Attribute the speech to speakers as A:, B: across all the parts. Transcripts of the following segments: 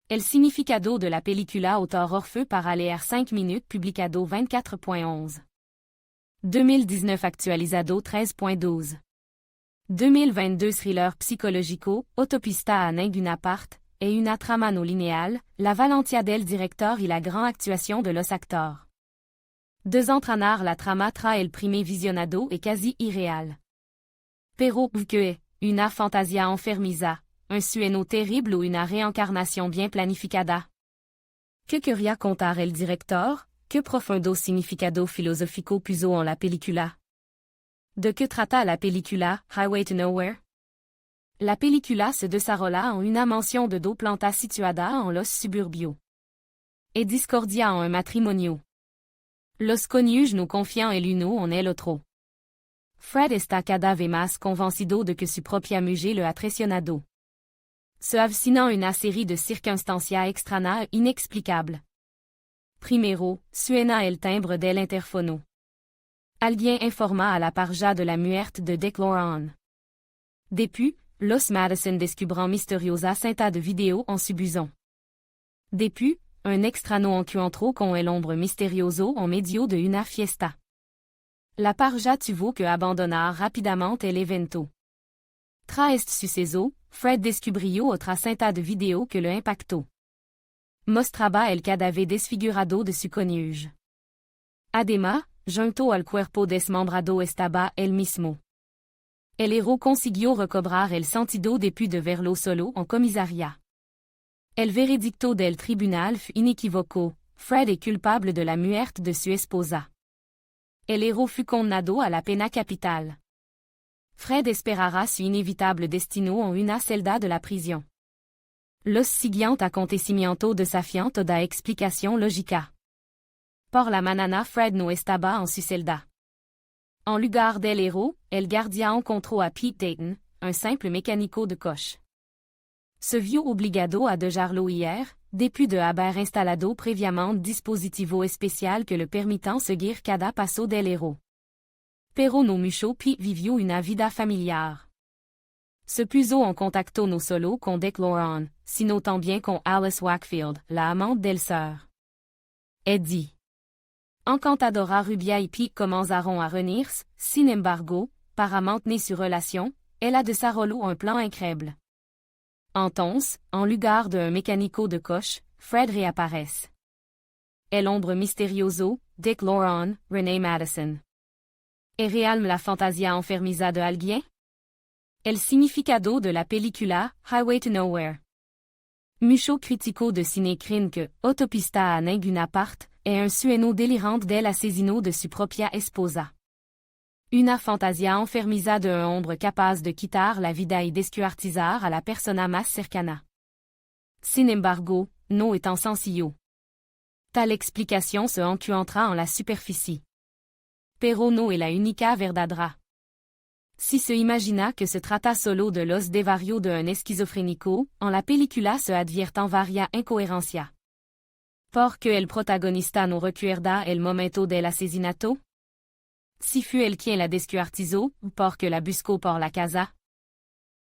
A: El significado de la película autor Orfeu para leer 5 minutes publicado 24.11. 2019 actualizado 13.12. 2022 thriller psicológico, Autopista a ninguna parte, et una trama no lineal, la valentia del director y la gran actuación de los actores. Desentranar la trama tra el primer visionado est quasi irréal. Pero que una fantasia enfermiza, un sueño terrible ou una réincarnation bien planificada. Que quería contar el director? Que profundo significado filosófico puso en la película? De que trata la película, Highway to Nowhere? La película se desarrolla en una mansión de dos plantas situada en los suburbios. Et discordia en un matrimonio. Los cónyuges no confian el uno en el otro. Fred está cada vez más convencido de que su propia mujer lo ha traicionado. Se avecina una serie de circunstancias extrañas e inexplicables. Primero, suena el timbre del interfono. Alguien informa a la parja de la muerte de Dick Loran. Depuis, los Madison descubran misteriosa cinta de vidéo en subusant. Depuis, un extraño encuentro con el hombre misterioso en medio de una fiesta. La parja tuvo que abandonar rápidamente el evento. Tra este suceso, Fred descubrió otra cinta de vidéo que lo impactó. Mostraba el cadáver desfigurado de su cónyuge. Además, junto al cuerpo desmembrado estaba él mismo. El héros consiguió recobrar el sentido depuis de verlo solo en comisaría. El veredicto del tribunal fut inequívoco, Fred est culpable de la muerte de su esposa. El héros fut condenado a la pena capital. Fred esperará su inevitable destino en una celda de la prisión. Los siguientes acontecimientos desafian toda explicación lógica. Por la mañana Fred no estaba en su celda. En lugar del héros, el guardia encontró a Pete Dayton, un simple mécanico de coche. Se vio obligado a dejarlo hier, depuis de haber instalado previamente dispositivo especial que le permitan seguir cada paso del héros. Pero no mucho Pete vivió una vida familiar. Se puso en contacto no solo con Dick Loran, sino también con Alice Wakefield, la amante del sœur. Eddie. Encantadora rubia y Pete comenzaron a reunirse, sin embargo, para mantener su relación, elle a desarrolló un plan incroyable. Entonces, en lugar de un mécanico de coche, Fred réaparece. El hombre misterioso, Dick Loran, Renee Madison. ¿Es real la fantasia enfermiza de alguien? El significado de la película, Highway to Nowhere. Mucho crítico de cine creen que Autopista a ninguna parte est un sueño delirante del asesino de su propia esposa. Una fantasia enfermiza de un hombre capaz de quitar la vida y descuartizar a la persona más cercana. Sin embargo, no es tan sencillo. Tal explicación se encuentra en la superficie. Pero no es la única verdadera. Si se imagina que se trata solo de los desvarios de un esquizofrénico, en la película se advierten varias incoherencias. Porque el protagonista no recuerda el momento del asesinato? Si fue él quien la descuartizó, porque la buscó por la casa?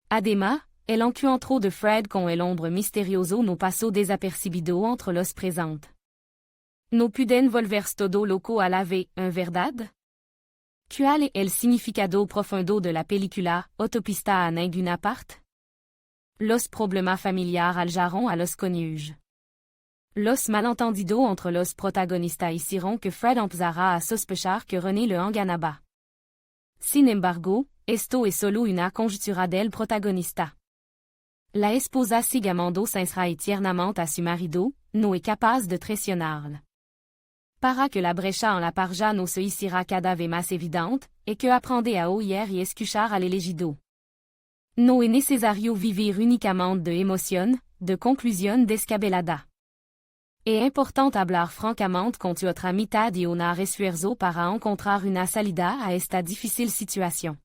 A: Además, el encuentro de Fred con el hombre misterioso no pasó desapercibido entre los presentes. No pueden volverse todo loco a la vez, ¿en verdad? ¿Cuál es el significado profundo de la película, Autopista a ninguna parte? Los problemas familiares aljaron a los cónyuges. Los malentendidos entre los protagonistas hicieron que Fred empezara a sospechar que René le engañaba. Sin embargo, esto es solo una conjetura del protagonista. La esposa sigue amando sincera y tiernamente a su marido, no es capaz de traicionarle. Para que la brecha en la parja no se hiciera cada vez más evidente, et que aprende a oír y escuchar al elegido. No es necesario vivir únicamente de emoción, de conclusión descabellada. Es importante hablar francamente con tu otra mitad y un esfuerzo para encontrar una salida a esta difícil situación.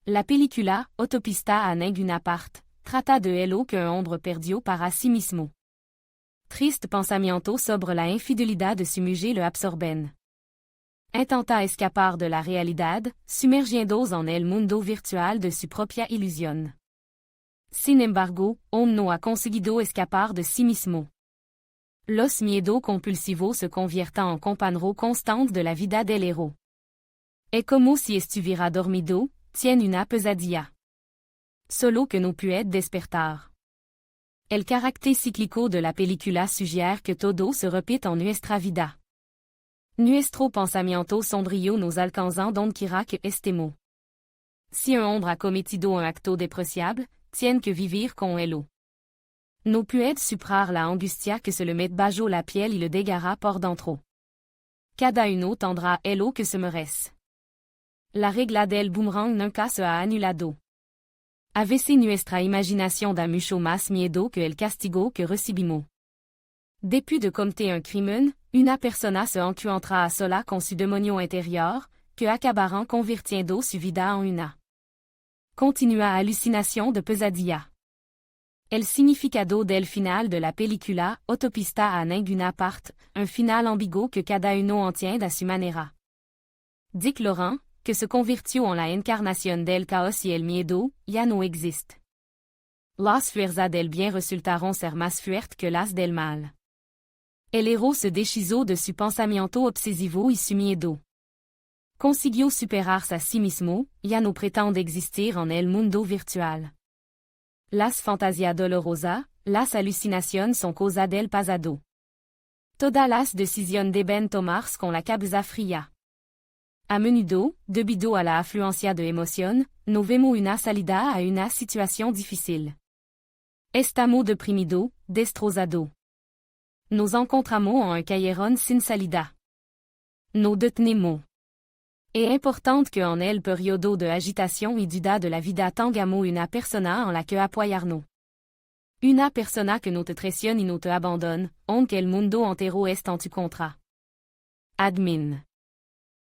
A: La película, Autopista a ninguna parte, trata de lo que un hombre perdió para sí mismo. Triste pensamiento sobre la infidelidad de su mujer lo absorben. Intenta escapar de la realidad, sumergiéndose en el mundo virtual de su propia ilusión. Sin embargo, on no ha conseguido escapar de sí mismo. Los miedo compulsivo se convierta en compañero constante de la vida del héros. Es como si estuviera dormido, tiene una pesadilla. Solo que no puede despertar. El carácter cíclico de la película sugiere que todo se repite en nuestra vida. Nuestro pensamiento sombrío nos alcanza donde quiera que estemos. Si un hombre ha cometido un acto despreciable, tiene que vivir con ello. No puede superar la angustia que se le met bajo la piel y le desgarra por dentro. Cada uno tendrá ello que se merece. La regla del boomerang nunca se ha anulado. A veces nuestra imaginación da mucho más miedo que el castigo que recibimos. Depuis de cometer un crimen, una persona se encuentra a sola con su demonio interior, que acabarán convirtiendo su vida en una continua alucinación de pesadilla. El significado del final de la película Autopista a ninguna parte, un final ambiguo que cada uno entiende a su manera. Dick Laurent, que se convirtió en la encarnación del caos y el miedo, ya no existe. Las fuerzas del bien resultaron ser más fuertes que las del mal. El héros se deshizo de su pensamiento obsesivo y su miedo. Consiguió superarse a sí mismo, ya no pretende existir en el mundo virtual. Las fantasías dolorosas, las alucinaciones son cosa del pasado. Todas las decisiones deben tomarse con la cabeza fría. A menudo, debido a la afluencia de emoción, no vemos una salida a una situación difícil. Estamos deprimidos, destrozados. Nos encontramos en un callejón sin salida. Nos detenemos. Es importante que en el periodo de agitación y duda de la vida tengamos una persona en la que apoyarnos. Una persona que no te traicione y no te abandonne, aunque el mundo entero est en tu contra. Admin.